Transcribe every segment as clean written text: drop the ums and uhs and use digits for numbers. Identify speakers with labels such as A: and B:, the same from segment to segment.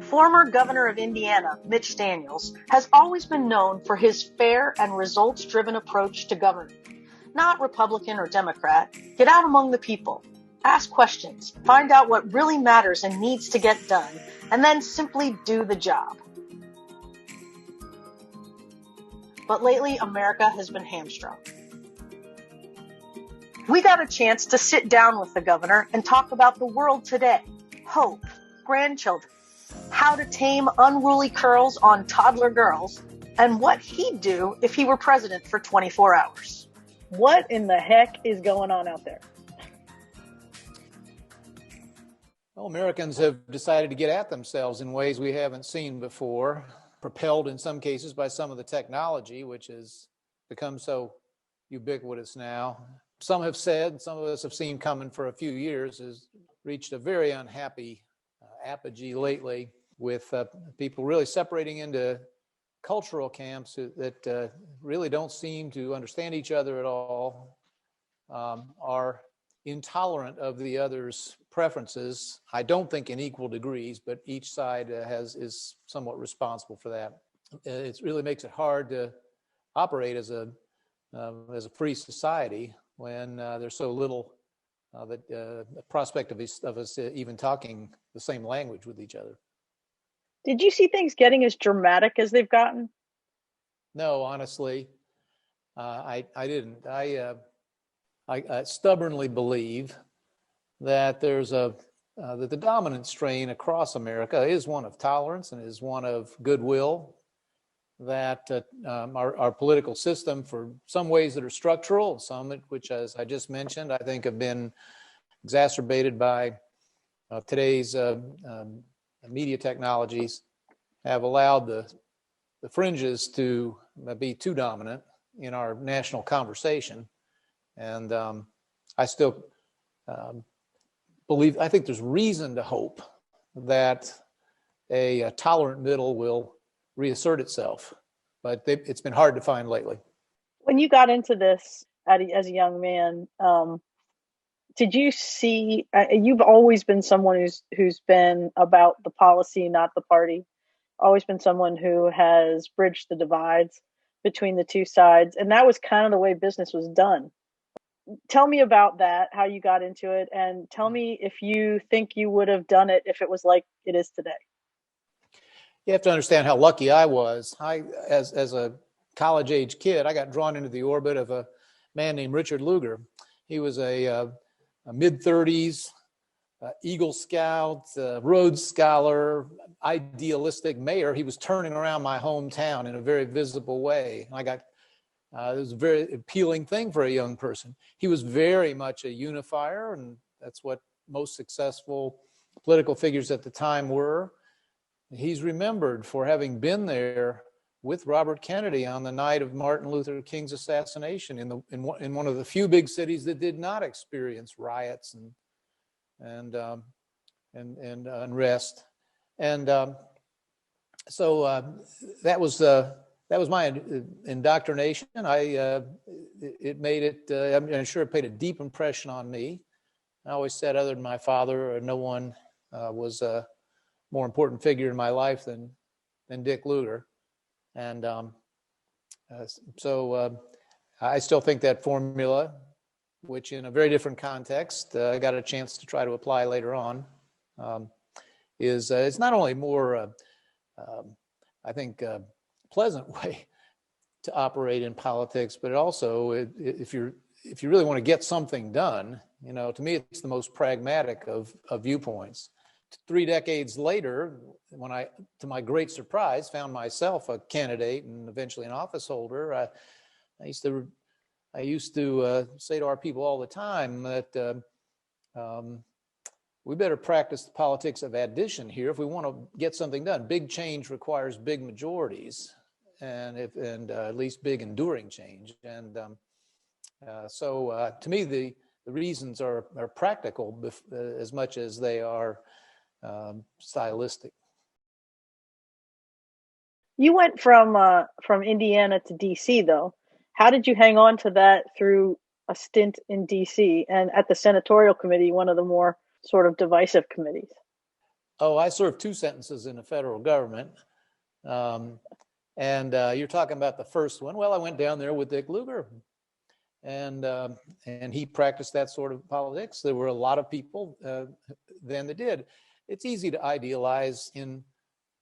A: Former governor of Indiana, Mitch Daniels, has always been known for his fair and results-driven approach to governing. Not Republican or Democrat, get out among the people, ask questions, find out what really matters and needs to get done, and then simply do the job. But lately, America has been hamstrung. We got a chance to sit down with the governor and talk about the world today, hope, grandchildren, how to tame unruly curls on toddler girls, and what he'd do if he were president for 24 hours.
B: What in the heck is going on out there?
C: Well, Americans have decided to get at themselves in ways we haven't seen before, propelled in some cases by some of the technology, which has become so ubiquitous now. Some have said, some of us have seen coming for a few years, has reached a very unhappy apogee lately with people really separating into cultural camps that really don't seem to understand each other at all, are intolerant of the other's preferences. I don't think in equal degrees, but each side is somewhat responsible for that. It really makes it hard to operate as a free society when there's so little prospect of us even talking the same language with each other.
B: Did you see things getting as dramatic as they've gotten?
C: No, honestly, I didn't. I stubbornly believe that there's that the dominant strain across America is one of tolerance and is one of goodwill. That our political system, for some ways that are structural, some which, as I just mentioned, I think have been exacerbated by today's media technologies, have allowed the fringes to be too dominant in our national conversation. And I still believe, I think there's reason to hope that a tolerant middle will reassert itself, but it's been hard to find lately.
B: When you got into this as a young man, did you see? You've always been someone who's been about the policy, not the party. Always been someone who has bridged the divides between the two sides, and that was kind of the way business was done. Tell me about that, how you got into it, and tell me if you think you would have done it if it was like it is today.
C: You have to understand how lucky I was. As a college-age kid, I got drawn into the orbit of a man named Richard Lugar. He was a mid-30s Eagle Scout, Rhodes Scholar, idealistic mayor. He was turning around my hometown in a very visible way. It was a very appealing thing for a young person. He was very much a unifier, and that's what most successful political figures at the time were. He's remembered for having been there with Robert Kennedy on the night of Martin Luther King's assassination in one of the few big cities that did not experience riots and unrest. And so that was my indoctrination. It made it. I'm sure it made a deep impression on me. I always said, other than my father, no one was more important figure in my life than Dick Lugar. And so I still think that formula, which in a very different context, I got a chance to try to apply later on, is it's not only more, I think, pleasant way to operate in politics, but it also, if you really want to get something done, to me, it's the most pragmatic of viewpoints. 3 decades later, when I, to my great surprise, found myself a candidate and eventually an office holder, I used to say to our people all the time that we better practice the politics of addition here if we want to get something done. Big change requires big majorities, and at least big enduring change. And so to me, the reasons are practical as much as they are stylistic.
B: You went from Indiana to DC, though. How did you hang on to that through a stint in DC and at the senatorial committee, one of the more sort of divisive committees?
C: Oh, I served 2 sentences in the federal government. And you're talking about the first one. Well, I went down there with Dick Lugar, and he practiced that sort of politics. There were a lot of people then that did. It's easy to idealize in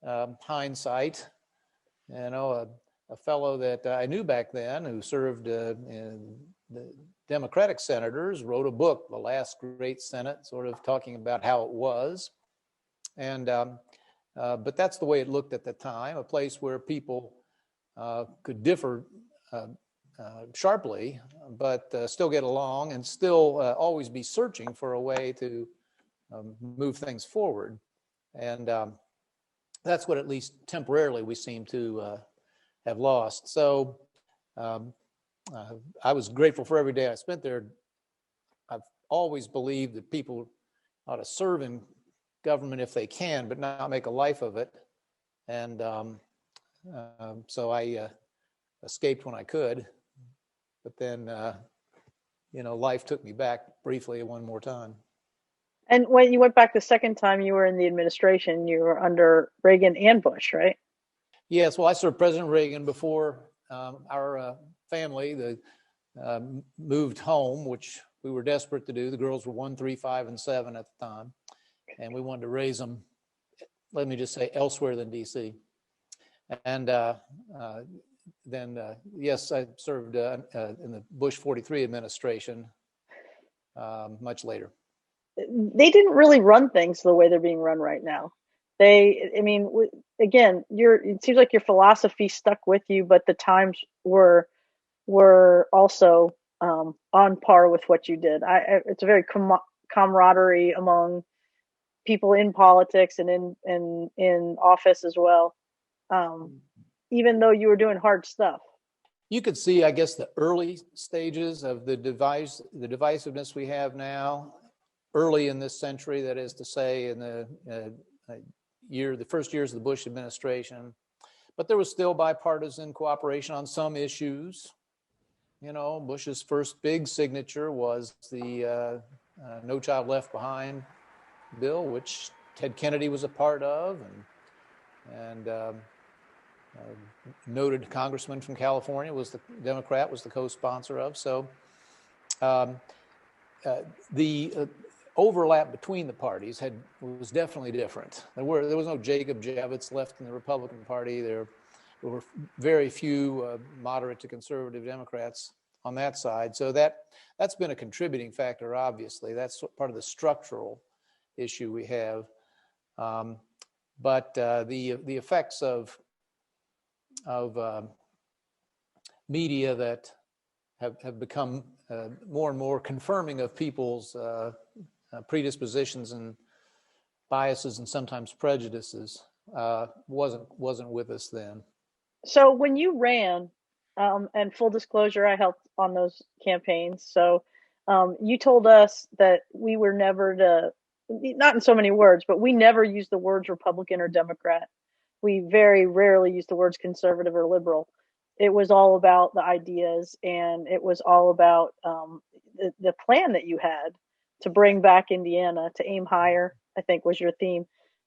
C: hindsight. You know, a fellow that I knew back then who served in the Democratic senators wrote a book, The Last Great Senate, sort of talking about how it was. And but that's the way it looked at the time, a place where people could differ sharply, but still get along and still always be searching for a way to move things forward. And that's what, at least temporarily, we seem to have lost. So I was grateful for every day I spent there. I've always believed that people ought to serve in government if they can, but not make a life of it. And so I escaped when I could, but then, life took me back briefly one more time.
B: And when you went back the second time you were in the administration, you were under Reagan and Bush, right?
C: Yes, well, I served President Reagan before our family moved home, which we were desperate to do. The girls were 1, 3, 5, and 7 at the time, and we wanted to raise them, let me just say, elsewhere than D.C. And then, yes, I served in the Bush 43 administration much later.
B: They didn't really run things the way they're being run right now. Again, it seems like your philosophy stuck with you, but the times were also on par with what you did. It's a very camaraderie among people in politics and in office as well. Even though you were doing hard stuff.
C: You could see, I guess, the early stages of the divisiveness we have now, early in this century, that is to say, in the first years of the Bush administration. But there was still bipartisan cooperation on some issues. You know, Bush's first big signature was the No Child Left Behind bill, which Ted Kennedy was a part of, and noted congressman from California was the co-sponsor of. So the overlap between the parties was definitely different. There was no Jacob Javits left in the Republican Party. There were very few moderate to conservative Democrats on that side. So that's been a contributing factor, obviously. That's part of the structural issue we have. But the effects of media that have become more and more confirming of people's predispositions and biases and sometimes prejudices wasn't with us then.
B: So when you ran, and full disclosure, I helped on those campaigns. So you told us that we were never not in so many words, but we never used the words Republican or Democrat. We very rarely used the words conservative or liberal. It was all about the ideas, and it was all about the plan that you had to bring back Indiana, to aim higher, I think was your theme.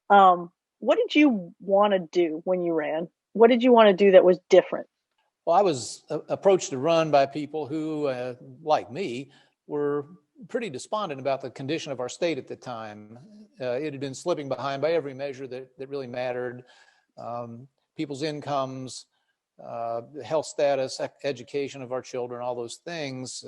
B: What did you want to do when you ran? What did you want to do that was different?
C: Well, I was approached to run by people who, like me, were pretty despondent about the condition of our state at the time. It had been slipping behind by every measure that really mattered. People's incomes, health status, education of our children, all those things.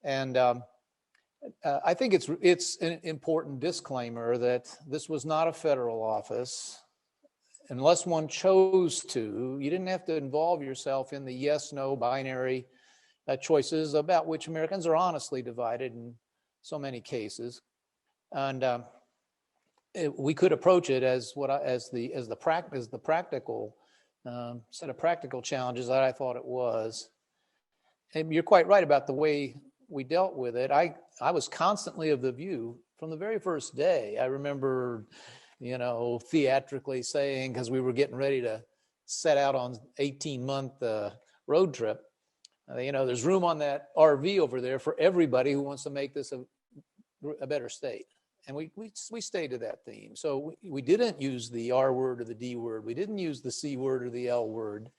C: And I think it's an important disclaimer that this was not a federal office. Unless one chose to, you didn't have to involve yourself in the yes-no binary choices about which Americans are honestly divided in so many cases. And we could approach it as the practical set of practical challenges that I thought it was. And you're quite right about the way we dealt with it. I was constantly of the view from the very first day. I remember, theatrically saying, because we were getting ready to set out on 18-month road trip, there's room on that RV over there for everybody who wants to make this a better state. And we stayed to that theme. So we didn't use the R word or the D word. We didn't use the C word or the L word.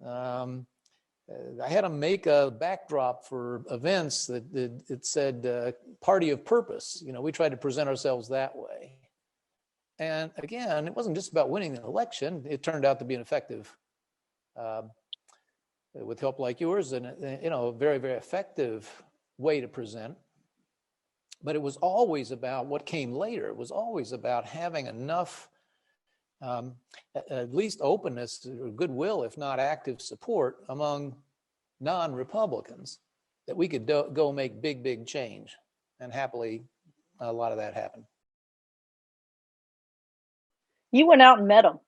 C: I had to make a backdrop for events that it said party of purpose. We tried to present ourselves that way. And again, it wasn't just about winning the election. It turned out to be an effective, with help like yours, and a very, very effective way to present. But it was always about what came later. It was always about having enough, at least openness or goodwill, if not active support among non-Republicans, that we could go make big, big change. And happily, a lot of that happened.
B: You went out and met them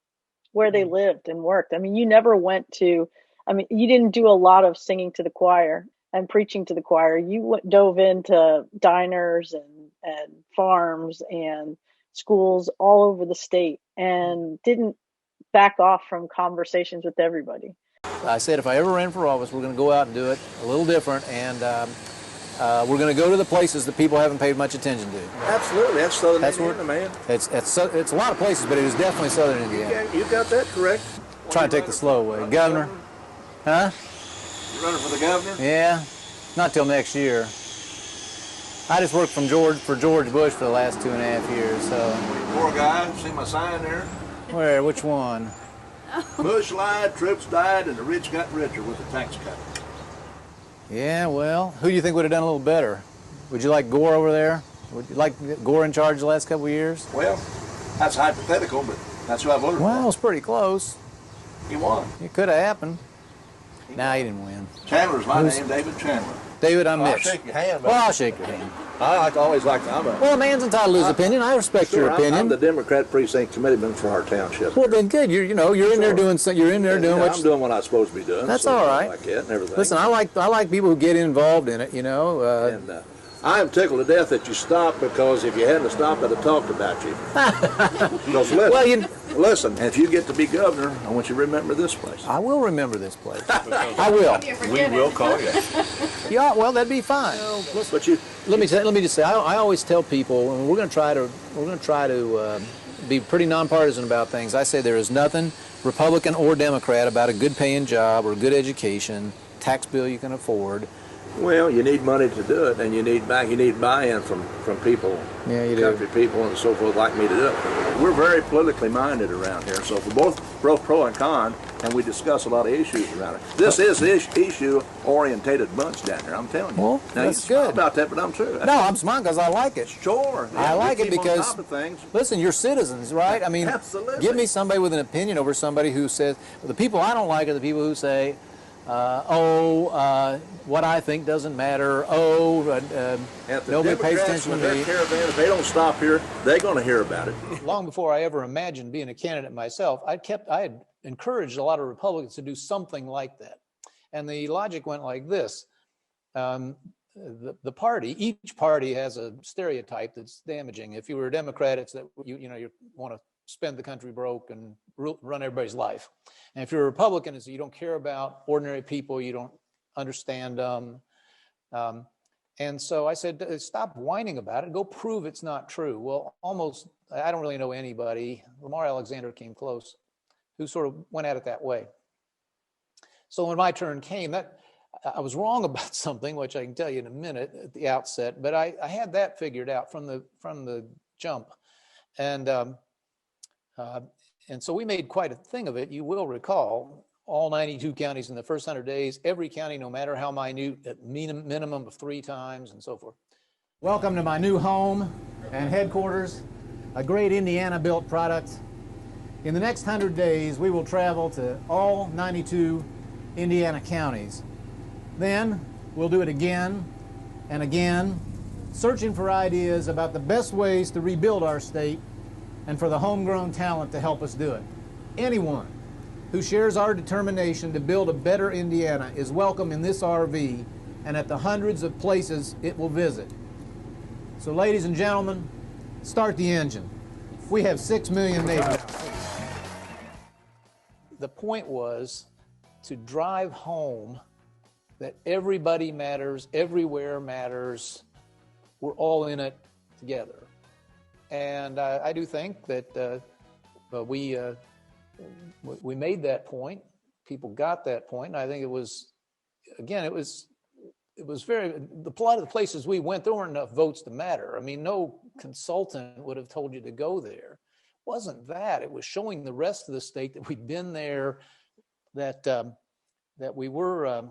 B: where they lived and worked. I mean, you never you didn't do a lot of singing to the choir and preaching to the choir. You dove into diners and farms and schools all over the state and didn't back off from conversations with everybody.
C: I said if I ever ran for office, we're going to go out and do it a little different, and we're going to go to the places that people haven't paid much attention to.
D: Absolutely, that's Southern Indiana, man.
C: It's a lot of places, but it is definitely Southern Indiana.
D: You got that correct.
C: Try to take the slow way. Governor? Huh?
D: You running for the governor?
C: Yeah, not till next year. I just worked for George Bush for the last 2.5 years, so.
D: Poor guy, see my sign there?
C: Where? Which one?
D: Bush lied, troops died, and the rich got richer with the tax cut.
C: Yeah, well, who do you think would have done a little better? Would you like Gore over there? Would you like Gore in charge the last couple of years?
D: Well, that's hypothetical, but that's who I voted for.
C: Well, it was pretty close.
D: He won.
C: It could have happened. Nah, he didn't win.
D: Chandler's my name, David Chandler.
C: David, I'm Mitch.
D: I'll shake your hand.
C: Well, I'll shake your hand.
D: Always like to.
C: Well, a man's entitled to his opinion. I respect your opinion.
D: I'm the Democrat precinct committeeman for our township.
C: Well, then good. You're in there doing what
D: I'm doing what I'm supposed to be doing.
C: That's all right.
D: Like that and everything.
C: Listen, I like people who get involved in it.
D: I am tickled to death that you stopped, because if you hadn't stopped, I'd have talked about you. Because listen, if you get to be governor, I want you to remember this place.
C: I will remember this place. I will.
D: We will call you.
C: Yeah, well, that'd be fine.
D: But you.
C: Let me just say, I always tell people, and we're going to try to be pretty nonpartisan about things. I say there is nothing Republican or Democrat about a good paying job or a good education, tax bill you can afford.
D: Well, you need money to do it, and you need buy-in from people, country people, and so forth like me to do it. We're very politically minded around here, so we're both pro and con, and we discuss a lot of issues around it. This is issue-orientated bunch down here, I'm telling you.
C: Well,
D: now,
C: that's good
D: about that, but I'm true.
C: No, I'm smiling because I like it.
D: Sure.
C: I like it because,
D: on top of things.
C: Listen, you're citizens, right? I mean,
D: absolutely.
C: Give me somebody with an opinion over somebody who says, the people I don't like are the people who say, what I think doesn't matter. Nobody pays attention to me.
D: Caravan, if they don't stop here, they're going to hear about it.
C: Long before I ever imagined being a candidate myself, I had encouraged a lot of Republicans to do something like that. And the logic went like this. Each party has a stereotype that's damaging. If you were a Democrat, it's that you want to spend the country broke and run everybody's life. And if you're a Republican, it's that you don't care about ordinary people, you don't understand them. And so I said, stop whining about it, go prove it's not true. Well, I don't really know anybody, Lamar Alexander came close, who sort of went at it that way. So when my turn came, I was wrong about something, which I can tell you in a minute at the outset, but I had that figured out from the jump. And so we made quite a thing of it. You will recall all 92 counties in the first 100 days, every county, no matter how minute, at minimum of 3 times and so forth. Welcome to my new home and headquarters, a great Indiana-built product. In the next 100 days, we will travel to all 92 Indiana counties. Then we'll do it again and again, searching for ideas about the best ways to rebuild our state and for the homegrown talent to help us do it. Anyone who shares our determination to build a better Indiana is welcome in this RV and at the hundreds of places it will visit. So ladies and gentlemen, start the engine. We have 6 million neighbors. The point was to drive home that everybody matters, everywhere matters, we're all in it together. And I do think that we made that point. People got that point. And I think it was very, a lot of the places we went, there weren't enough votes to matter. I mean, no consultant would have told you to go there. It wasn't that. It was showing the rest of the state that we'd been there, that we were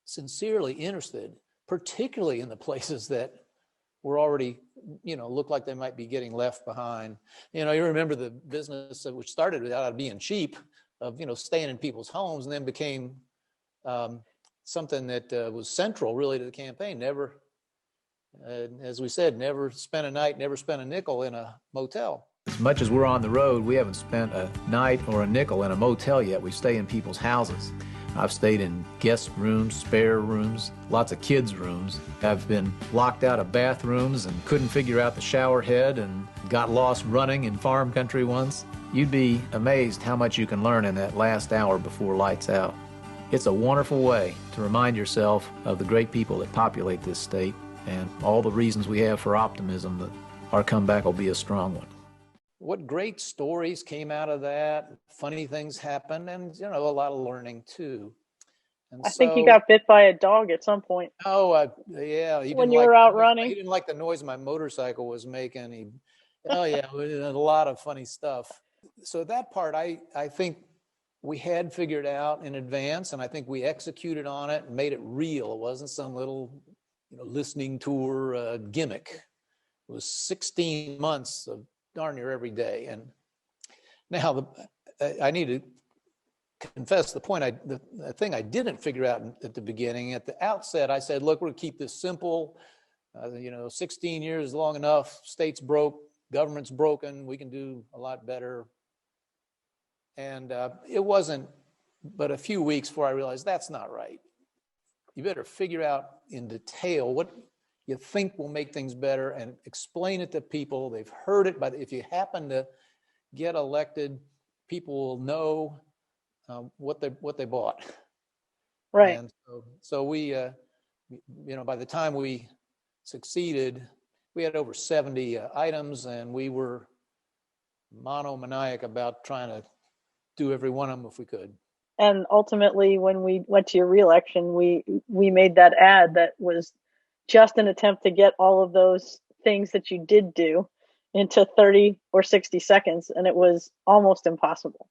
C: sincerely interested, particularly in the places that were already, looked like they might be getting left behind. You remember the business which started without being cheap, of, staying in people's homes, and then became something that was central really to the campaign. Never, as we said, never spent a night, never spent a nickel in a motel. As much as we're on the road, we haven't spent a night or a nickel in a motel yet. We stay in people's houses. I've stayed in guest rooms, spare rooms, lots of kids' rooms. I've been locked out of bathrooms and couldn't figure out the shower head and got lost running in farm country once. You'd be amazed how much you can learn in that last hour before lights out. It's a wonderful way to remind yourself of the great people that populate this state and all the reasons we have for optimism that our comeback will be a strong one. What great stories came out of that. Funny things happened, and a lot of learning too. And
B: I think you got bit by a dog at some point.
C: Oh, yeah.
B: When you were out running.
C: He didn't like the noise my motorcycle was making. We did a lot of funny stuff. So that part, I think we had figured out in advance, and I think we executed on it and made it real. It wasn't some little, listening tour gimmick. It was 16 months of darn near every day. And now I need to confess the point. The thing I didn't figure out at the beginning, at the outset, I said, look, we're going to keep this simple. 16 years is long enough. State's broke, government's broken. We can do a lot better. And it wasn't but a few weeks before I realized that's not right. You better figure out in detail what you think will make things better and explain it to people. They've heard it, but if you happen to get elected, people will know what they bought.
B: Right.
C: And so we, by the time we succeeded, we had over 70 items, and we were monomaniac about trying to do every one of them if we could.
B: And ultimately, when we went to your reelection, we made that ad that was just an attempt to get all of those things that you did do into 30 or 60 seconds, and it was almost impossible.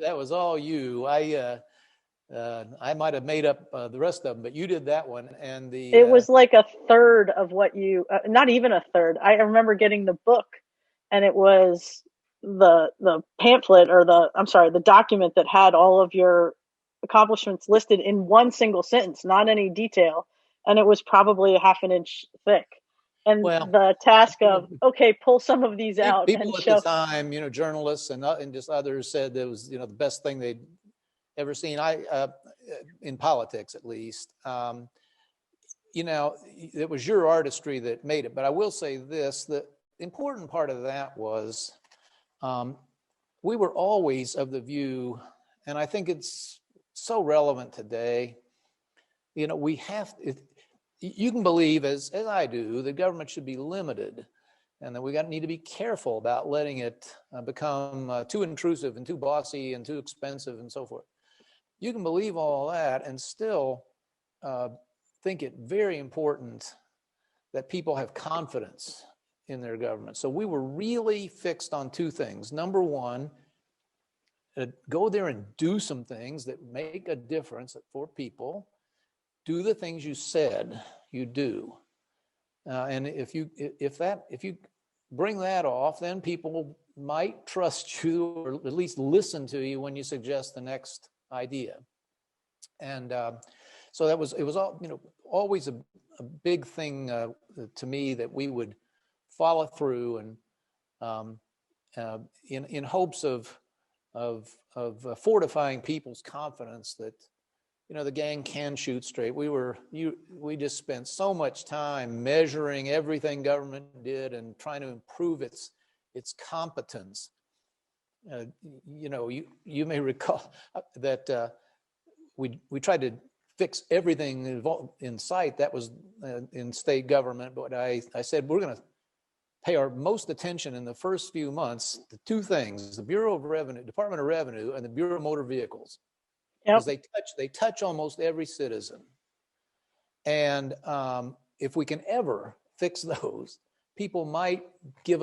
C: That was all you. I might have made up the rest of them, but you did that one. And
B: it was like a third of what you, not even a third. I remember getting the book, and it was the pamphlet, or the document that had all of your accomplishments listed in one single sentence, not any detail. And it was probably a half an inch thick. And the task of, okay, pull some of these out.
C: People at the time, journalists and just others said it was, the best thing they'd ever seen. In politics, at least. It was your artistry that made it. But I will say this: the important part of that was we were always of the view, and I think it's so relevant today. We have. You can believe, as I do, the government should be limited, and that we need to be careful about letting it become too intrusive and too bossy and too expensive and so forth. You can believe all that and still think it very important that people have confidence in their government. So we were really fixed on two things. Number one, go there and do some things that make a difference for people. Do the things you said you do. And if you bring that off, then people might trust you, or at least listen to you when you suggest the next idea. And so it was all, always a big thing to me that we would follow through, and in hopes of fortifying people's confidence that the gang can shoot straight. We just spent so much time measuring everything government did and trying to improve its competence. You may recall that we tried to fix everything in sight. That was in state government, but I said we're going to pay our most attention in the first few months to two things: the Bureau of Revenue, Department of Revenue, and the Bureau of Motor Vehicles. Because they touch almost every citizen. And if we can ever fix those, people might give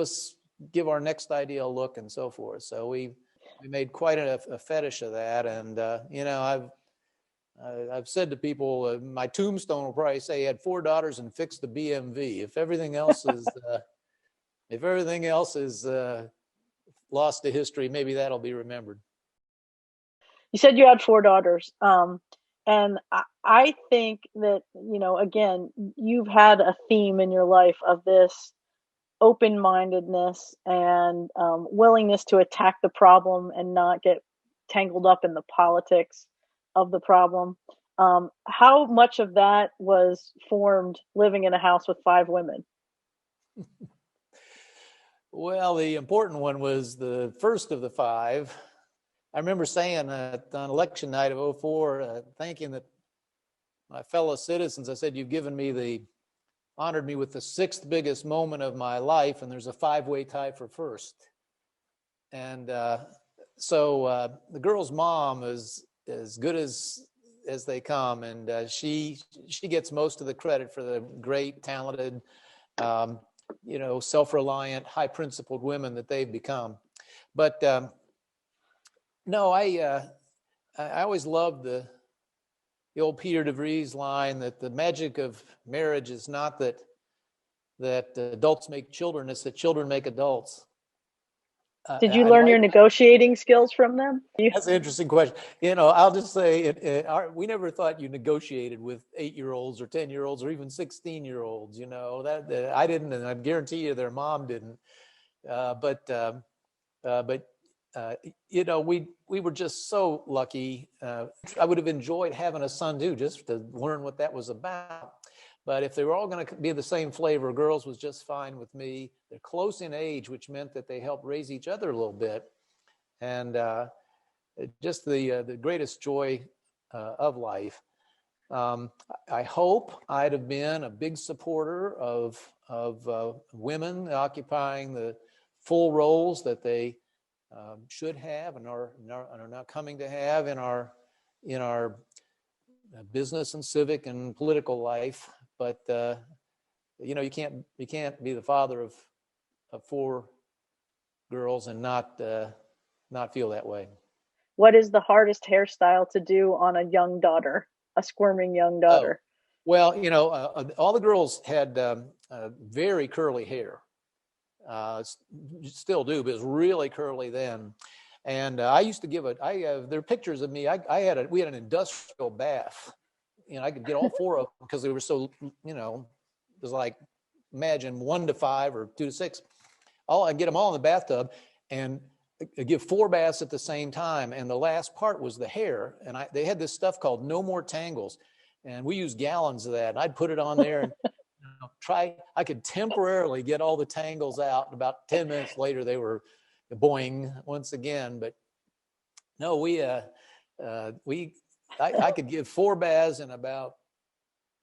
C: our next idea a look and so forth. So we made quite a fetish of that. And I've said to people, my tombstone will probably say he had 4 daughters and fixed the BMV. If everything else is lost to history, maybe that'll be remembered.
B: You said you had 4 daughters. And I think that, again, you've had a theme in your life of this open-mindedness and willingness to attack the problem and not get tangled up in the politics of the problem. How much of that was formed living in a house with 5 women?
C: Well, the important one was the first of the 5. I remember saying on election night of 2004, thanking that my fellow citizens, I said, you've honored me with the 6th biggest moment of my life, and there's a 5-way tie for first. And so the girl's mom is as good as they come, and she gets most of the credit for the great, talented, self-reliant, high-principled women that they've become. But no, I always loved the old Peter DeVries line that the magic of marriage is not that adults make children, it's that children make adults.
B: Did you learn your negotiating skills from them?
C: That's an interesting question. I'll just say we never thought you negotiated with 8-year-olds or 10-year-olds or even 16-year-olds. That I didn't, and I guarantee you their mom didn't. But we were just so lucky. I would have enjoyed having a son too, just to learn what that was about. But if they were all going to be the same flavor, girls was just fine with me. They're close in age, which meant that they helped raise each other a little bit. And just the greatest joy of life. I hope I'd have been a big supporter of women occupying the full roles that they should have and are now coming to have in our business and civic and political life. But you can't be the father of 4 girls and not feel that way.
B: What is the hardest hairstyle to do on a young daughter, a squirming young daughter?
C: Well, all the girls had very curly hair. Still do, but it's really curly then. And I used to there are pictures of me. We had an industrial bath. I could get all 4 of them because they were so, it was like, imagine 1 to 5 or 2 to 6. I'd get them all in the bathtub and give 4 baths at the same time. And the last part was the hair. And they had this stuff called No More Tangles. And we used gallons of that. And I'd put it on there and I could temporarily get all the tangles out. About 10 minutes later, they were boing once again. But no, I could give 4 baths in about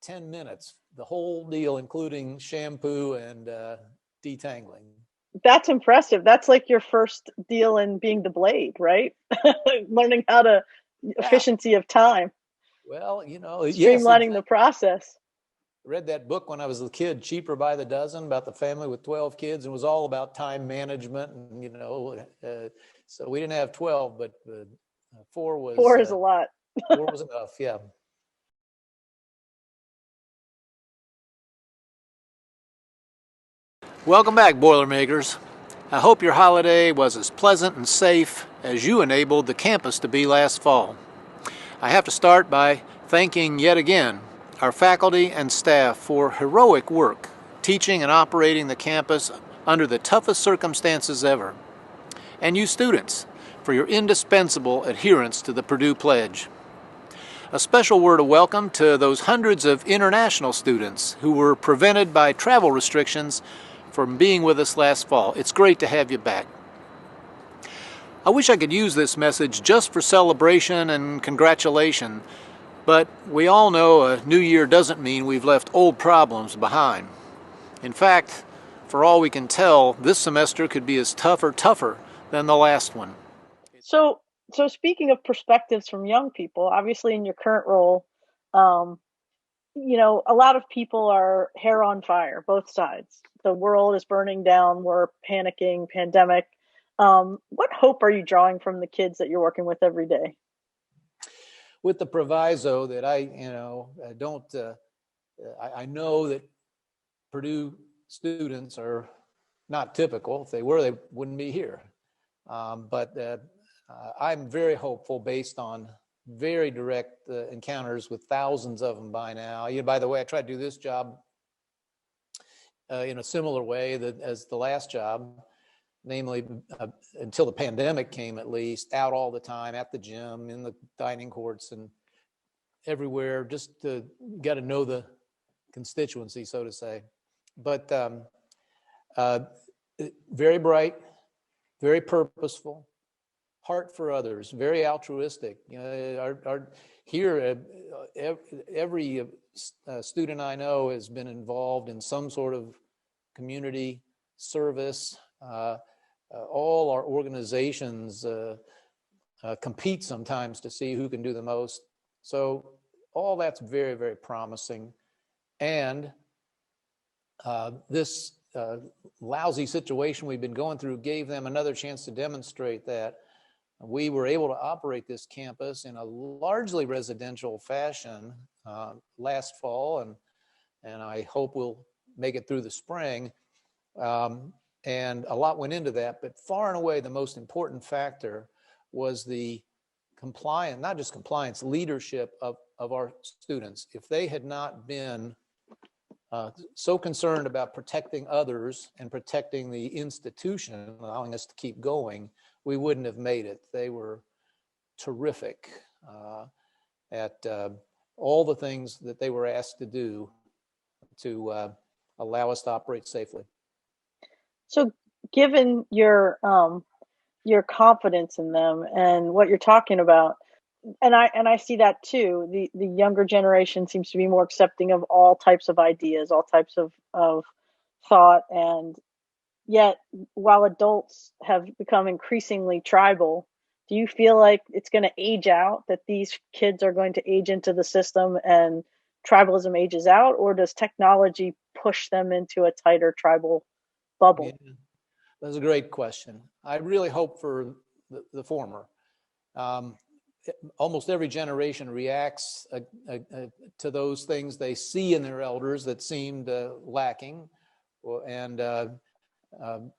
C: 10 minutes, the whole deal, including shampoo and detangling.
B: That's impressive. That's like your first deal in being the blade, right? Learning how to efficiency of time.
C: Well,
B: streamlining the process.
C: read that book when I was a kid, Cheaper by the Dozen, about the family with 12 kids. It was all about time management, and so we didn't have 12, but 4 was
B: 4 is a lot.
C: 4 was enough. Yeah. Welcome back, Boilermakers. I hope your holiday was as pleasant and safe as you enabled the campus to be last fall. I have to start by thanking yet again our faculty and staff for heroic work teaching and operating the campus under the toughest circumstances ever, and you students for your indispensable adherence to the Purdue Pledge. A special word of welcome to those hundreds of international students who were prevented by travel restrictions from being with us last fall. It's great to have you back. I wish I could use this message just for celebration and congratulation, but we all know a new year doesn't mean we've left old problems behind. In fact, for all we can tell, this semester could be as tough or tougher than the last one.
B: So speaking of perspectives from young people, obviously in your current role, a lot of people are hair on fire, both sides. The world is burning down. We're panicking, pandemic. What hope are you drawing from the kids that you're working with every day?
C: With the proviso that I know that Purdue students are not typical. If they were, they wouldn't be here. But I'm very hopeful based on very direct encounters with thousands of them by now. By the way, I tried to do this job in a similar way as the last job, namely until the pandemic came, at least, out all the time at the gym, in the dining courts, and everywhere, just to get to know the constituency, so to say. But very bright, very purposeful, heart for others, very altruistic. Every student I know has been involved in some sort of community service. All our organizations compete sometimes to see who can do the most. So all that's very, very promising. And this lousy situation we've been going through gave them another chance to demonstrate that we were able to operate this campus in a largely residential fashion last fall, and I hope we'll make it through the spring. And a lot went into that, but far and away the most important factor was the compliance, not just compliance, leadership of our students. If they had not been so concerned about protecting others and protecting the institution, allowing us to keep going, we wouldn't have made it. They were terrific at all the things that they were asked to do to allow us to operate safely.
B: So given your confidence in them and what you're talking about, and I see that too, the younger generation seems to be more accepting of all types of ideas, all types of thought, and yet while adults have become increasingly tribal, do you feel like it's going to age out, that these kids are going to age into the system and tribalism ages out, or does technology push them into a tighter tribal bubble?
C: Yeah, that's a great question. I really hope for the former. Almost every generation reacts to those things they see in their elders that seemed lacking, and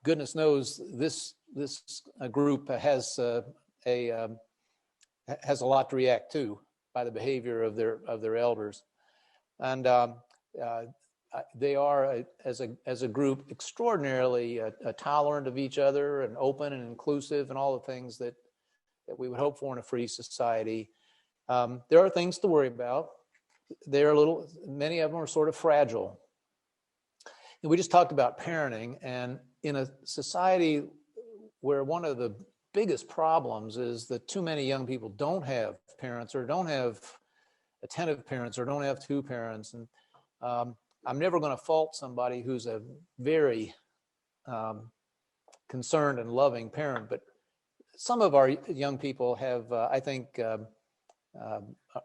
C: goodness knows this group has a lot to react to by the behavior of their elders, and they are as a group extraordinarily tolerant of each other and open and inclusive and all the things that we would hope for in a free society. There are things to worry about. Many of them are sort of fragile. And we just talked about parenting, and in a society where one of the biggest problems is that too many young people don't have parents, or don't have attentive parents, or don't have two parents. And I'm never going to fault somebody who's a very concerned and loving parent, but some of our young people have, I think,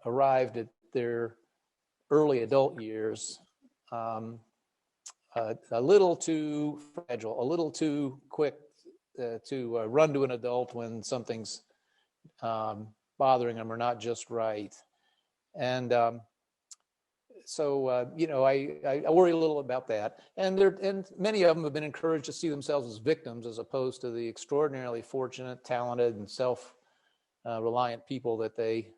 C: arrived at their early adult years a little too fragile, a little too quick to run to an adult when something's bothering them or not just right. And so, you know, I worry a little about that. And many of them have been encouraged to see themselves as victims as opposed to the extraordinarily fortunate, talented, and self-reliant people that they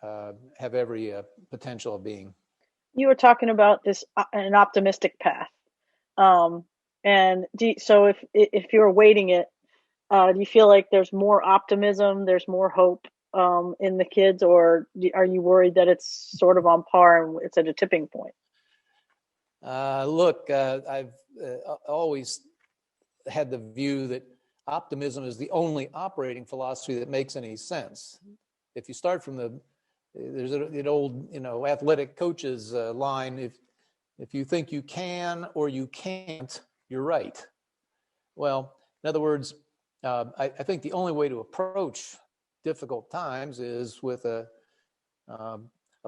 C: have every potential of being.
B: You were talking about this an optimistic path, and so if you're weighting it, do you feel like there's more optimism, there's more hope in the kids, or are you worried that it's sort of on par and it's at a tipping point?
C: Look, I've always had the view that optimism is the only operating philosophy that makes any sense. If you start from there's an old, you know, athletic coach's line, if you think you can or you can't, you're right. Well, in other words, I think the only way to approach difficult times is with a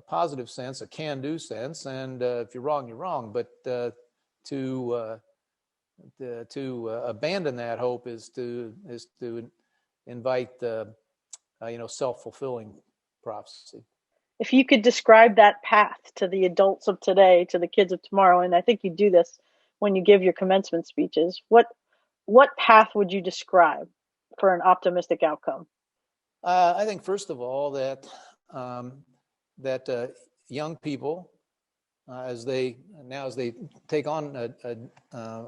C: positive sense, a can-do sense, and if you're wrong, you're wrong. But to abandon that hope is to invite self-fulfilling prophecy.
B: If you could describe that path to the adults of today, to the kids of tomorrow, and I think you do this when you give your commencement speeches, what path would you describe for an optimistic outcome?
C: I think, first of all, that young people, as they take on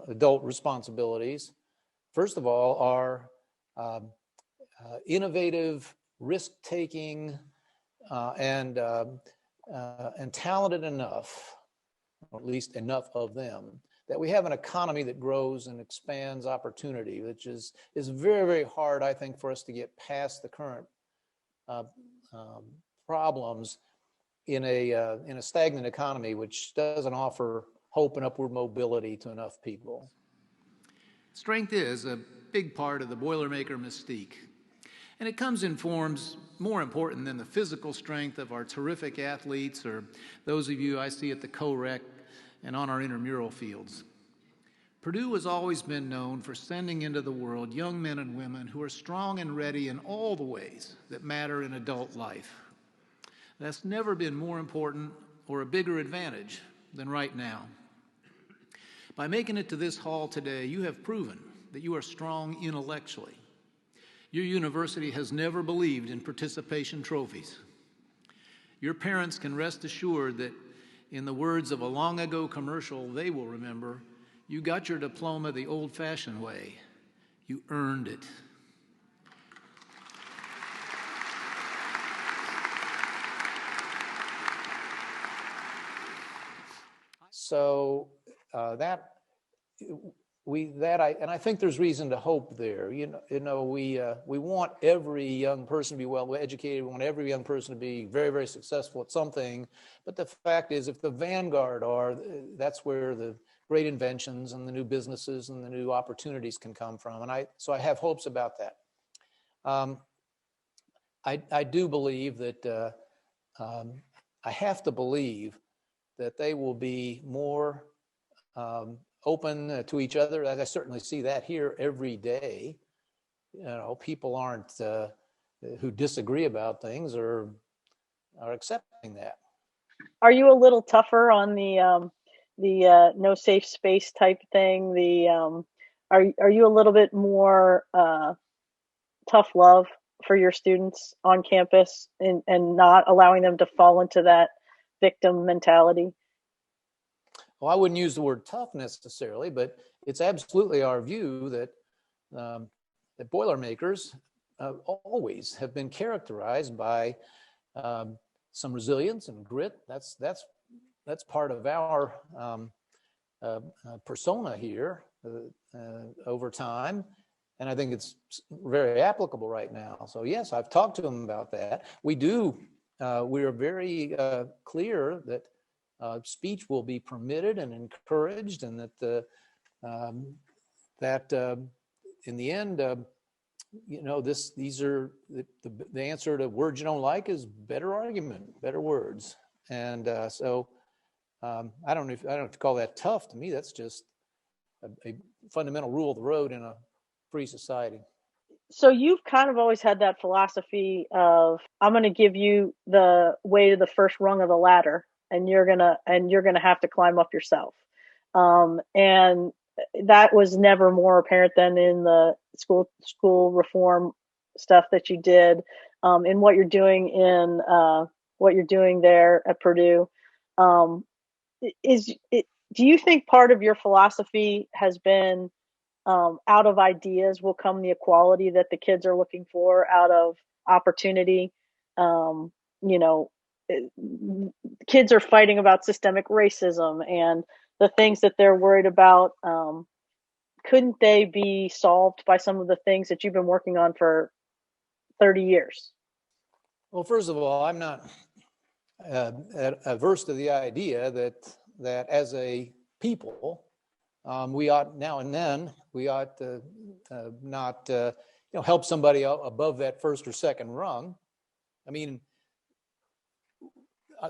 C: adult responsibilities, first of all, are innovative, risk-taking, and talented enough, or at least enough of them, that we have an economy that grows and expands opportunity, which is very, very hard, I think, for us to get past the current problems in a stagnant economy, which doesn't offer hope and upward mobility to enough people.
E: Strength is a big part of the Boilermaker mystique, and it comes in forms more important than the physical strength of our terrific athletes or those of you I see at the co-rec and on our intramural fields. Purdue has always been known for sending into the world young men and women who are strong and ready in all the ways that matter in adult life. That's never been more important or a bigger advantage than right now. By making it to this hall today, you have proven that you are strong intellectually. Your university has never believed in participation trophies. Your parents can rest assured that, in the words of a long ago commercial they will remember, you got your diploma the old-fashioned way. You earned it.
C: So I think there's reason to hope there. We want every young person to be well educated. We want every young person to be very, very successful at something. But the fact is, if the vanguard are, that's where the great inventions and the new businesses and the new opportunities can come from. And so I have hopes about that. I do believe that I have to believe that they will be more open to each other. I certainly see that here every day. People aren't who disagree about things are accepting that.
B: Are you a little tougher on the no safe space type thing? Are you a little bit more tough love for your students on campus and not allowing them to fall into that victim mentality?
C: Well, I wouldn't use the word tough necessarily, but it's absolutely our view that that Boilermakers always have been characterized by some resilience and grit. That's part of our persona here over time, and I think it's very applicable right now. So yes, I've talked to them about that. We are very clear that speech will be permitted and encouraged, and that in the end, these are the answer to words you don't like is better argument, better words, and so I don't know if you call that tough. To me, that's just a fundamental rule of the road in a free society.
B: So you've kind of always had that philosophy of, I'm going to give you the way to the first rung of the ladder, and you're gonna have to climb up yourself. And that was never more apparent than in the school reform stuff that you did, in what you're doing there at Purdue. Do you think part of your philosophy has been, out of ideas will come the equality that the kids are looking for, out of opportunity? You know, kids are fighting about systemic racism and the things that they're worried about. Couldn't they be solved by some of the things that you've been working on for 30 years?
C: Well, first of all, I'm not averse to the idea that as a people, we ought now and then to not help somebody above that first or second rung. I mean,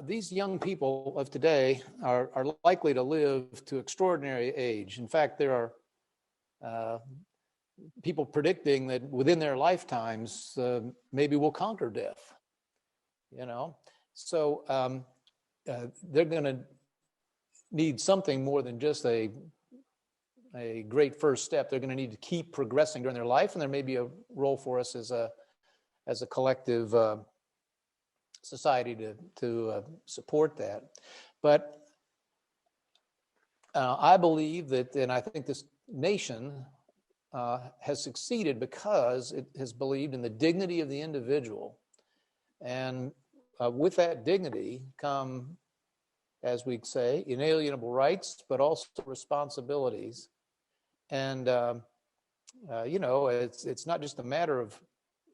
C: these young people of today are likely to live to extraordinary age. In fact, there are people predicting that within their lifetimes, maybe we'll conquer death. So they're going to need something more than just a great first step. They're going to need to keep progressing during their life, and there may be a role for us as a collective society to support that. But I believe that, and I think this nation has succeeded because it has believed in the dignity of the individual, and with that dignity come, as we say, inalienable rights, but also responsibilities. And it's not just a matter of,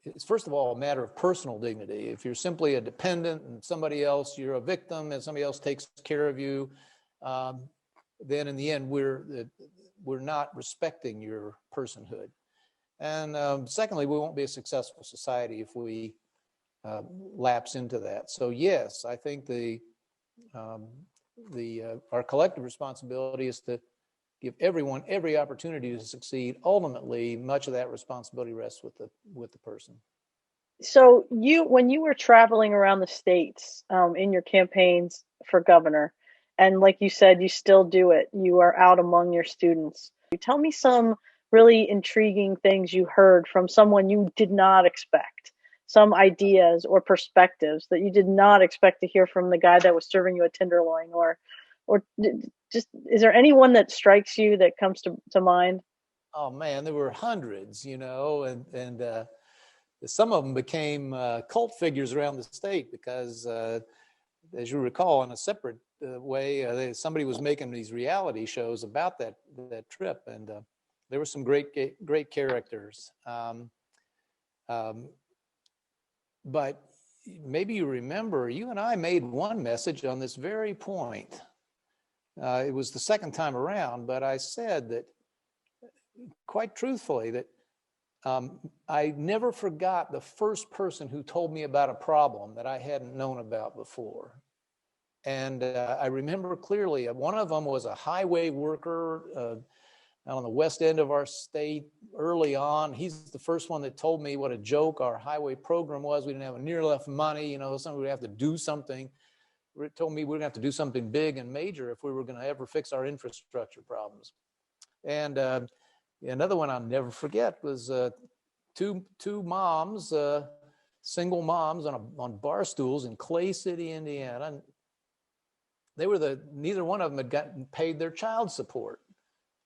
C: it's first of all a matter of personal dignity. If you're simply a dependent and somebody else, you're a victim and somebody else takes care of you, then in the end we're not respecting your personhood. And secondly, we won't be a successful society if we lapse into that. So yes, I think our collective responsibility is to give everyone every opportunity to succeed. Ultimately, much of that responsibility rests with the person.
B: So when you were traveling around the states in your campaigns for governor, and like you said, you still do it, you are out among your students. Tell me some really intriguing things you heard from someone you did not expect, some ideas or perspectives that you did not expect to hear from the guy that was serving you a tenderloin, or just, is there anyone that strikes you that comes to mind?
C: Oh man, there were hundreds, and some of them became cult figures around the state because, as you recall, in a separate way, somebody was making these reality shows about that trip, and there were some great characters. But maybe you remember, you and I made one message on this very point. It was the second time around, but I said that, quite truthfully, that I never forgot the first person who told me about a problem that I hadn't known about before. And I remember clearly, one of them was a highway worker on the west end of our state early on. He's the first one that told me what a joke our highway program was. We didn't have near enough money, we'd have to do something. It told me we were going to have to do something big and major if we were going to ever fix our infrastructure problems. And another one I'll never forget was two moms, single moms on bar stools in Clay City, Indiana. And they were neither one of them had gotten paid their child support.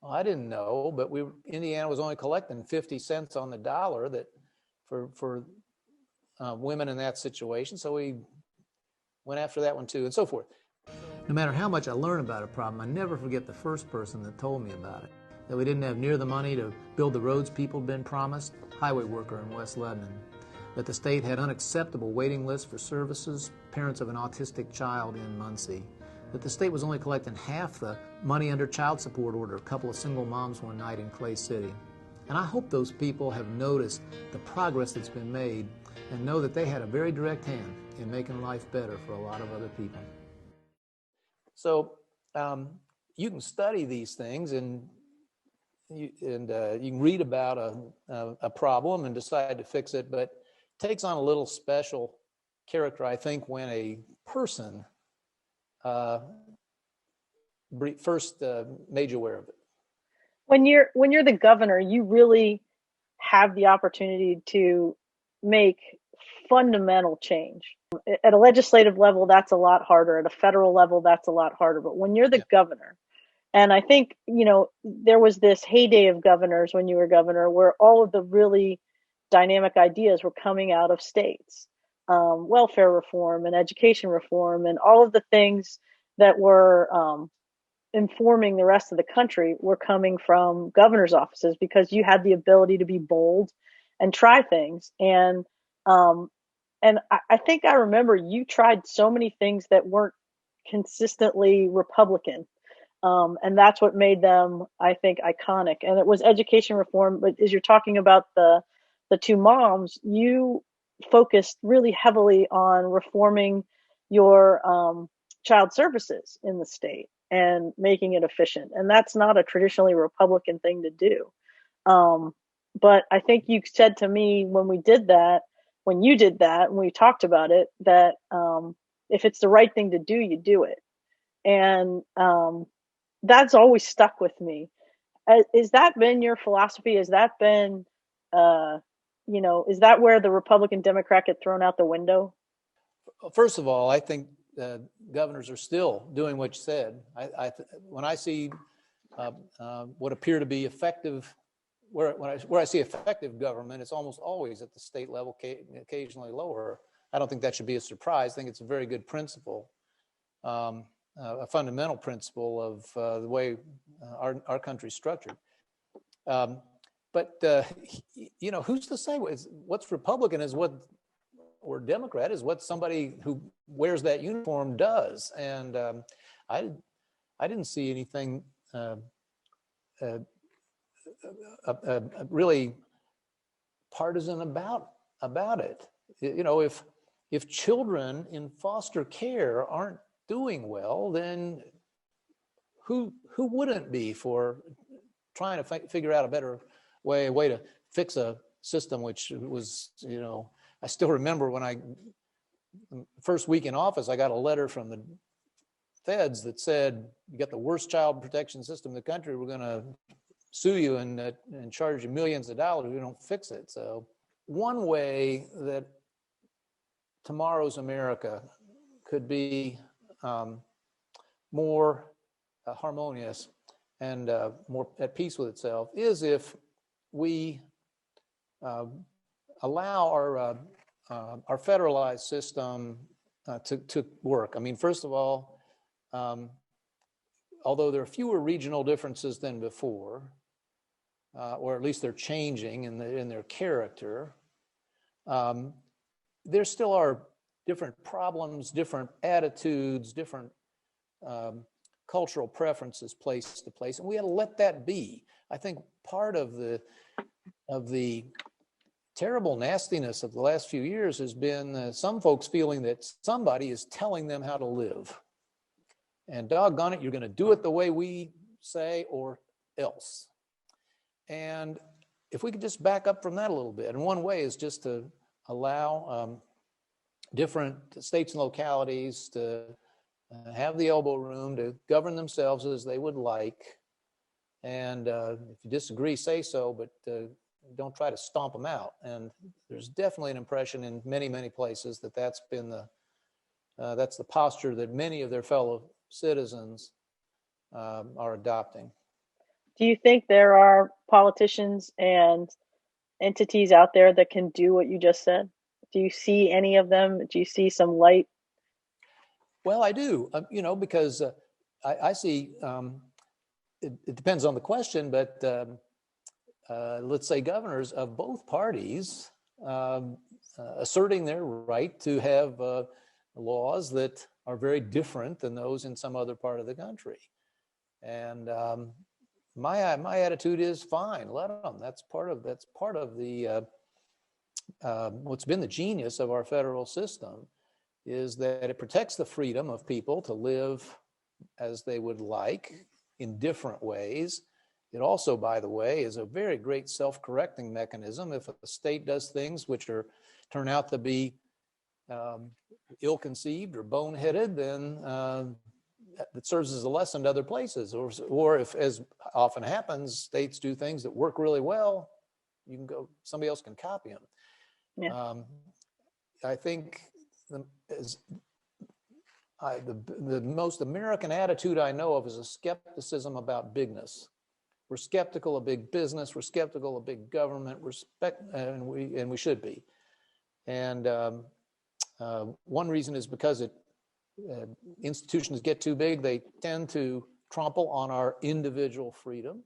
C: Well, I didn't know, but Indiana was only collecting 50 cents on the dollar that for women in that situation. So we went after that one too, and so forth. No matter how much I learn about a problem, I never forget the first person that told me about it. That we didn't have near the money to build the roads people had been promised, highway worker in West Lebanon. That the state had unacceptable waiting lists for services, parents of an autistic child in Muncie. That the state was only collecting half the money under child support order, a couple of single moms one night in Clay City. And I hope those people have noticed the progress that's been made and know that they had a very direct hand in making life better for a lot of other people. So you can study these things and you can read about a problem and decide to fix it, but it takes on a little special character, I think, when a person first made you aware of it.
B: When you're the governor, you really have the opportunity to make fundamental change. At a legislative level, that's a lot harder. At a federal level, that's a lot harder. But when you're the governor, and I think, there was this heyday of governors when you were governor where all of the really dynamic ideas were coming out of states. Welfare reform and education reform and all of the things that were informing the rest of the country were coming from governor's offices because you had the ability to be bold and try things. And I think I remember you tried so many things that weren't consistently Republican. And that's what made them, I think, iconic. And it was education reform. But as you're talking about the two moms, you focused really heavily on reforming your child services in the state and making it efficient. And that's not a traditionally Republican thing to do. But I think you said to me when you did that, when we talked about it, that if it's the right thing to do, you do it. And that's always stuck with me. Has that been your philosophy? Has that been, is that where the Republican Democrat get thrown out the window?
C: First of all, I think governors are still doing what you said. When I see what appear to be effective, where I see effective government, it's almost always at the state level, occasionally lower. I don't think that should be a surprise. I think it's a very good principle, a fundamental principle of the way our country's structured. But who's to say what's Republican is what, or Democrat is what somebody who wears that uniform does. And I didn't see anything really partisan about it. If children in foster care aren't doing well, then who wouldn't be for trying to figure out a better way to fix a system which was, I still remember when first week in office, I got a letter from the feds that said, you got the worst child protection system in the country, we're going to sue you and charge you millions of dollars if you don't fix it. So one way that tomorrow's America could be more harmonious and more at peace with itself is if we allow our federalized system to work. I mean, first of all, although there are fewer regional differences than before, or at least they're changing in their character, there still are different problems, different attitudes, different cultural preferences place to place, and we got to let that be. I think part of the terrible nastiness of the last few years has been some folks feeling that somebody is telling them how to live, and doggone it, you're going to do it the way we say or else. And if we could just back up from that a little bit, and one way is just to allow different states and localities to have the elbow room to govern themselves as they would like. And if you disagree, say so, but don't try to stomp them out. And there's definitely an impression in many, many places that that's the posture that many of their fellow citizens are adopting.
B: Do you think there are politicians and entities out there that can do what you just said? Do you see any of them? Do you see some light?
C: Well, I do, because I see, it depends on the question, but let's say governors of both parties asserting their right to have laws that are very different than those in some other part of the country. And my attitude is fine, let them. That's part of the what's been the genius of our federal system is that it protects the freedom of people to live as they would like in different ways. It also, by the way, is a very great self-correcting mechanism. If a state does things which turn out to be ill-conceived or boneheaded, then it serves as a lesson to other places. Or if, as often happens, states do things that work really well, somebody else can copy them.
B: Yeah.
C: I think the most American attitude I know of is a skepticism about bigness. We're skeptical of big business. We're skeptical of big government. And we should be. And one reason is because institutions get too big, they tend to trample on our individual freedom,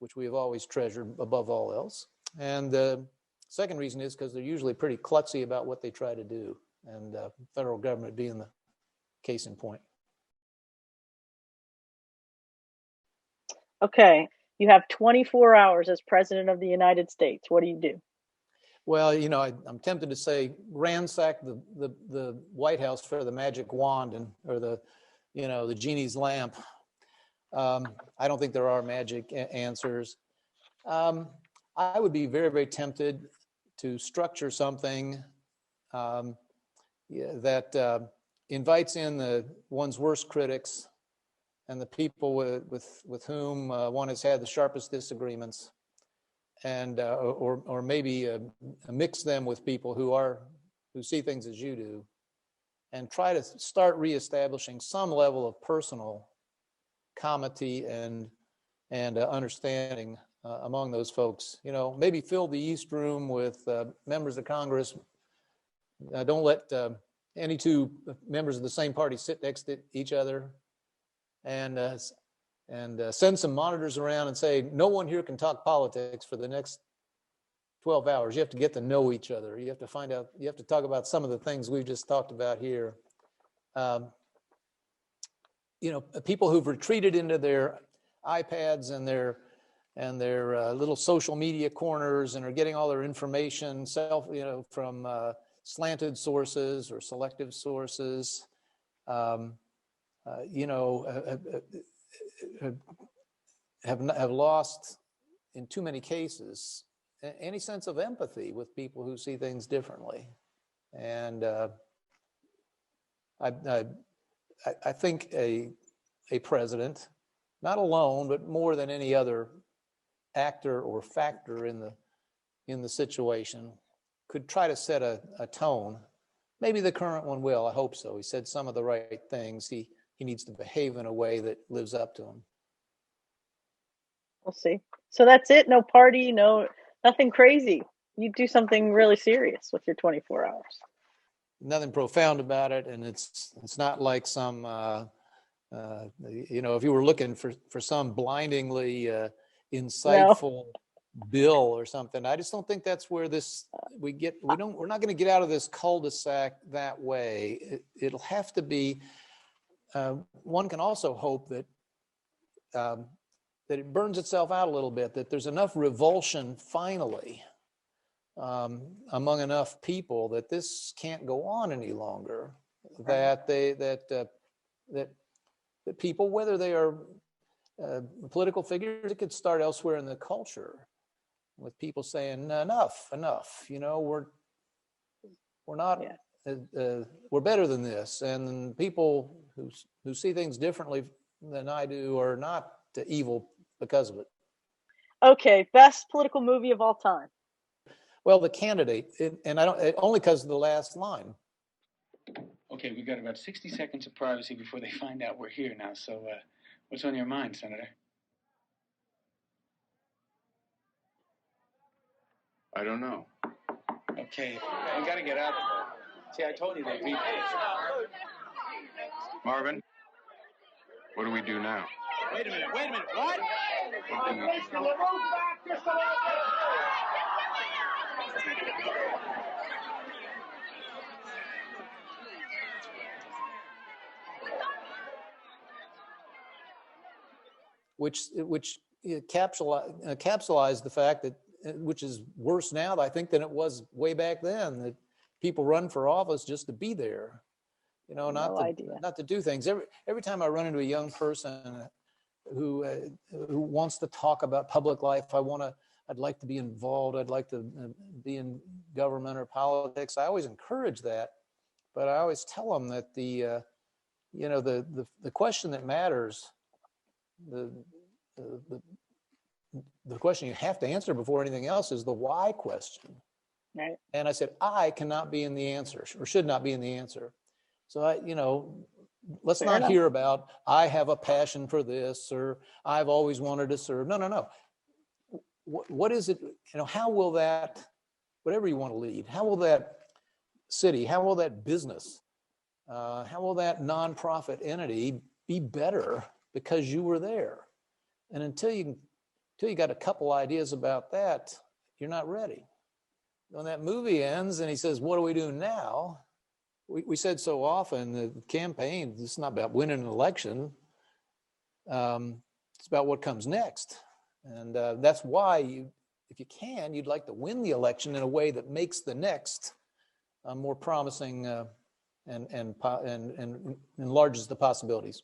C: which we have always treasured above all else. And the second reason is because they're usually pretty klutzy about what they try to do, and federal government being the case in point.
B: Okay, you have 24 hours as president of the United States. What do you do?
C: Well, I'm tempted to say ransack the White House for the magic wand or the genie's lamp. I don't think there are magic answers. I would be very, very tempted to structure something that invites in one's worst critics and the people with whom one has had the sharpest disagreements, and or maybe mix them with people who see things as you do, and try to start reestablishing some level of personal comity and understanding among those folks. Maybe fill the East Room with members of Congress. Don't let any two members of the same party sit next to each other, and send some monitors around and say, no one here can talk politics for the next 12 hours. You have to get to know each other. You have to find out, you have to talk about some of the things we've just talked about here. People who've retreated into their iPads and their little social media corners and are getting all their information from slanted sources or selective sources, have lost, in too many cases, any sense of empathy with people who see things differently. And I think a president, not alone, but more than any other actor or factor in the situation, could try to set a tone. Maybe the current one will. I hope so. He said some of the right things. He needs to behave in a way that lives up to him.
B: We'll see. So that's it? No party, nothing crazy. You do something really serious with your 24 hours.
C: Nothing profound about it, and it's not like some if you were looking for some blindingly insightful bill or something. I just don't think that's where we're not going to get out of this cul-de-sac that way. It'll have to be. One can also hope that it burns itself out a little bit, that there's enough revulsion finally among enough people that this can't go on any longer. That people, whether they are political figures, it could start elsewhere in the culture, with people saying enough. We're not. We're better than this, and people who see things differently than I do are not evil because of it.
B: Okay, best political movie of all time.
C: Well, The Candidate, and I don't only because of the last line.
F: Okay, we've got about 60 seconds of privacy before they find out we're here now. So, what's on your mind, Senator?
G: I don't know.
F: Okay, we got to get out of here. See, I told you they'd be.
G: Marvin, what do we do now?
F: Wait a minute, what?
C: Which capsulized the fact that, which is worse now, I think, than it was way back then, that people run for office just to be there. not to do things. Every time I run into a young person who wants to talk about public life, I'd like to be involved. I'd like to be in government or politics. I always encourage that, but I always tell them that the question that matters, the question you have to answer before anything else is the why question.
B: Right.
C: And I said, I cannot be in the answer, or should not be in the answer. So let's not hear about, I have a passion for this, or I've always wanted to serve. No. What is it? How will that, whatever you want to lead, how will that city, how will that business, how will that nonprofit entity be better because you were there? And until you got a couple ideas about that, you're not ready. When that movie ends and he says, what do we do now? We said so often the campaign, it's not about winning an election. It's about what comes next. And that's why if you can, you'd like to win the election in a way that makes the next more promising and enlarges the possibilities.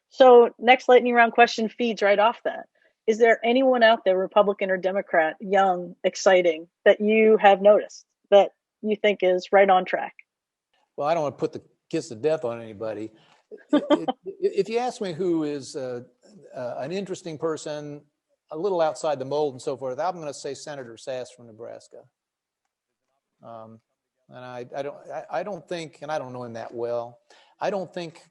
B: So next lightning round question feeds right off that. Is there anyone out there, Republican or Democrat, young, exciting, that you have noticed that you think is right on track?
C: Well, I don't want to put the kiss of death on anybody. If you ask me who is an interesting person, a little outside the mold and so forth, I'm going to say Senator Sass from Nebraska. And I don't think, and I don't know him that well, I don't think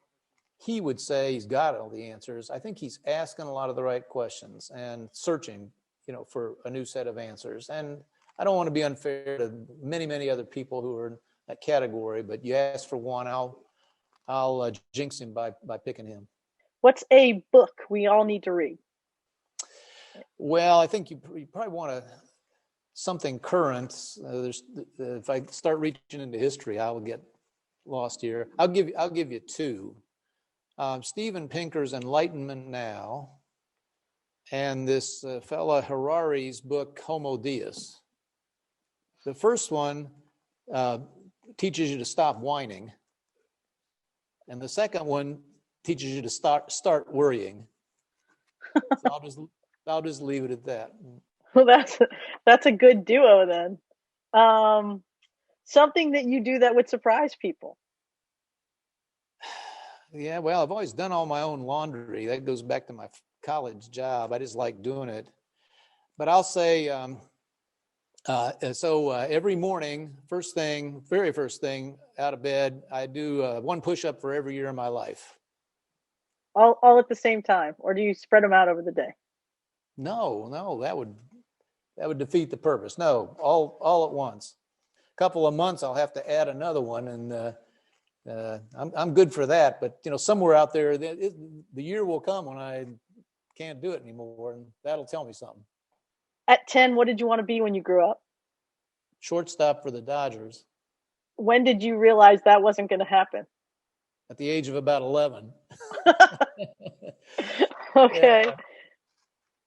C: he would say he's got all the answers. I think he's asking a lot of the right questions and searching, for a new set of answers. And I don't want to be unfair to many, many other people who are in that category, but you ask for one, I'll jinx him by picking him.
B: What's a book we all need to read?
C: Well, I think you probably want something current. If I start reaching into history, I will get lost here. I'll give you two. Steven Pinker's Enlightenment Now, and this fella Harari's book Homo Deus. The first one teaches you to stop whining, and the second one teaches you to start worrying. So I'll just leave it at that.
B: Well, that's a good duo then. Something that you do that would surprise people.
C: Yeah, well, I've always done all my own laundry. That goes back to my college job. I just like doing it. But I'll say, every morning, very first thing out of bed, I do one push-up for every year of my life.
B: All at the same time, or do you spread them out over the day?
C: No, that would defeat the purpose. No, all at once. A couple of months, I'll have to add another one, and I'm good for that. But somewhere out there, the year will come when I can't do it anymore, and that'll tell me something.
B: At 10, what did you want to be when you grew up?
C: Shortstop for the Dodgers.
B: When did you realize that wasn't going to happen?
C: At the age of about 11.
B: Okay.
C: Yeah.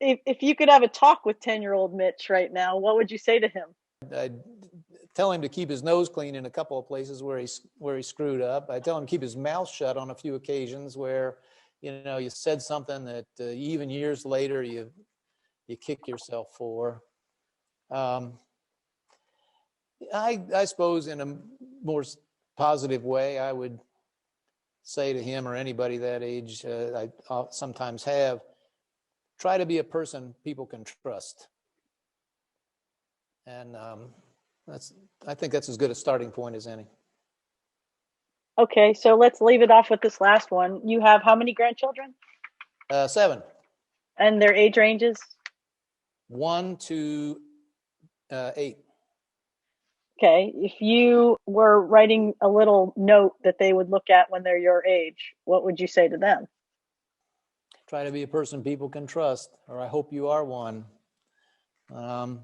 B: If you could have a talk with 10-year-old Mitch right now, what would you say to him?
C: I'd tell him to keep his nose clean in a couple of places where he screwed up. I tell him to keep his mouth shut on a few occasions where you said something that even years later you kick yourself for. I suppose in a more positive way, I would say to him or anybody that age, I sometimes have, try to be a person people can trust. And I think that's as good a starting point as any.
B: Okay, so let's leave it off with this last one. You have how many grandchildren?
C: 7.
B: And their age ranges?
C: 1 to 8.
B: Okay, if you were writing a little note that they would look at when they're your age, what would you say to them?
C: Try to be a person people can trust, or I hope you are one. I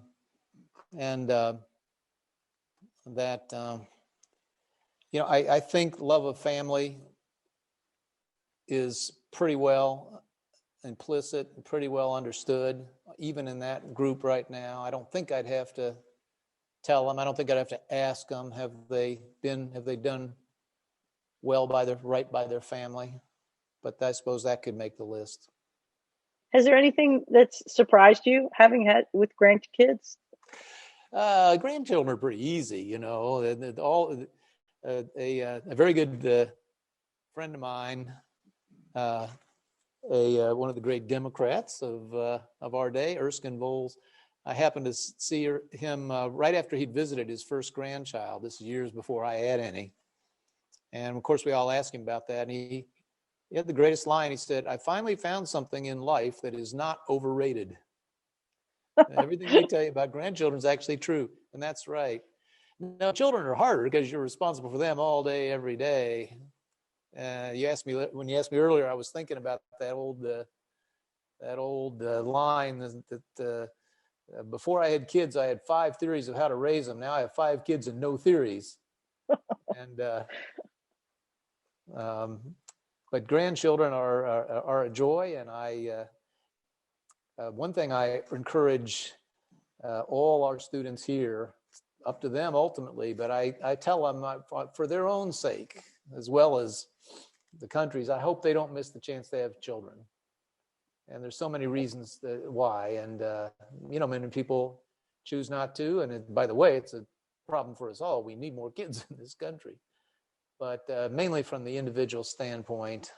C: think love of family is pretty well implicit and pretty well understood, even in that group right now. I don't think I'd have to tell them. I don't think I'd have to ask them, have they done right by their family. But I suppose that could make the list.
B: Has there anything that's surprised you having had with grandkids?
C: Grandchildren are pretty easy, you know. A very good friend of mine, one of the great Democrats of our day, Erskine Bowles. I happened to see him right after he'd visited his first grandchild. This is years before I had any. And of course, we all asked him about that. And he had the greatest line. He said, "I finally found something in life that is not overrated." Everything they tell you about grandchildren is actually true. And that's right. Now, children are harder because you're responsible for them all day, every day. When you asked me earlier, I was thinking about that old line that before I had kids, I had 5 theories of how to raise them. Now I have 5 kids and no theories. But grandchildren are a joy, and one thing I encourage all our students here, up to them ultimately, but I tell them for their own sake, as well as the country's, I hope they don't miss the chance to have children. And there's so many reasons why, and many people choose not to. And by the way, it's a problem for us all. We need more kids in this country. But mainly from the individual standpoint,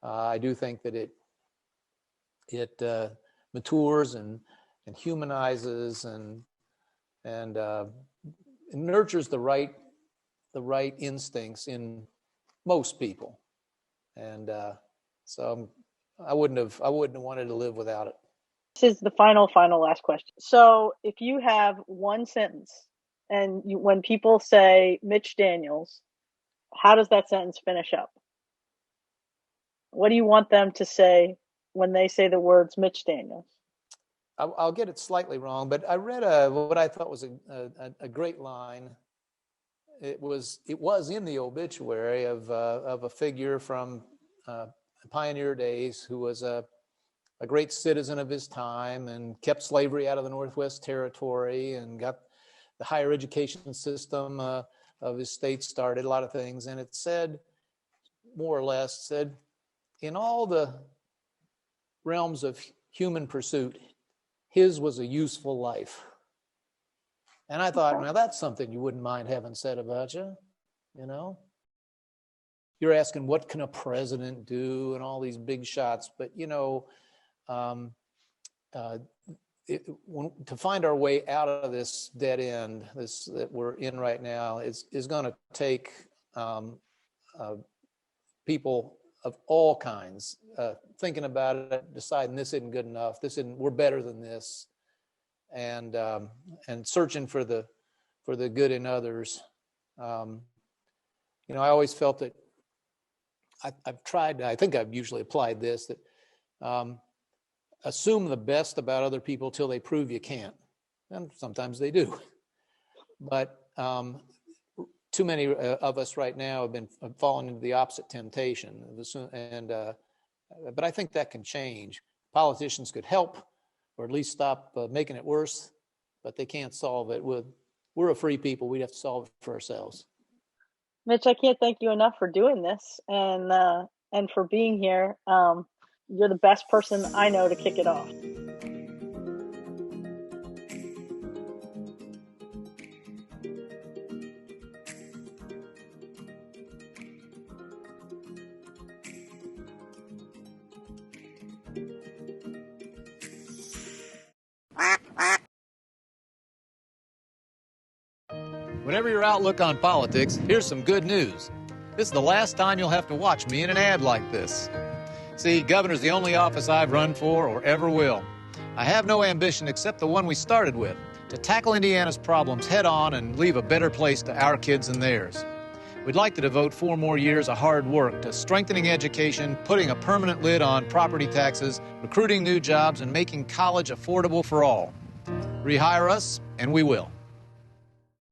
C: I do think that it matures and humanizes and nurtures the right instincts in most people. And so I wouldn't have wanted to live without it.
B: This is the final last question. So if you have one sentence, and when people say Mitch Daniels, how does that sentence finish up? What do you want them to say when they say the words Mitch Daniels?
C: I'll get it slightly wrong, but I read what I thought was a great line. It was in the obituary of a figure from pioneer days who was a great citizen of his time and kept slavery out of the Northwest Territory and got the higher education system of his state started, a lot of things. And it said, more or less, in all the realms of human pursuit, his was a useful life. And I thought, now that's something you wouldn't mind having said about you, you know? You're asking, what can a president do and all these big shots, but to find our way out of this dead end, this that we're in right now, is going to take people of all kinds thinking about it, deciding this isn't good enough, we're better than this, and searching for the good in others. I always felt that I've tried. I think I've usually applied this, that assume the best about other people till they prove you can't, and sometimes they do. But too many of us right now have fallen into the opposite temptation, but I think that can change. Politicians could help, or at least stop making it worse, but they can't solve it. We're a free people. We'd have to solve it for ourselves.
B: Mitch, I can't thank you enough for doing this and for being here. You're the best person I know to kick it off.
C: Whatever your outlook on politics, here's some good news. This is the last time you'll have to watch me in an ad like this. See, governor's the only office I've run for or ever will. I have no ambition except the one we started with, to tackle Indiana's problems head on and leave a better place to our kids and theirs. We'd like to devote 4 more years of hard work to strengthening education, putting a permanent lid on property taxes, recruiting new jobs, and making college affordable for all. Rehire us, and we will.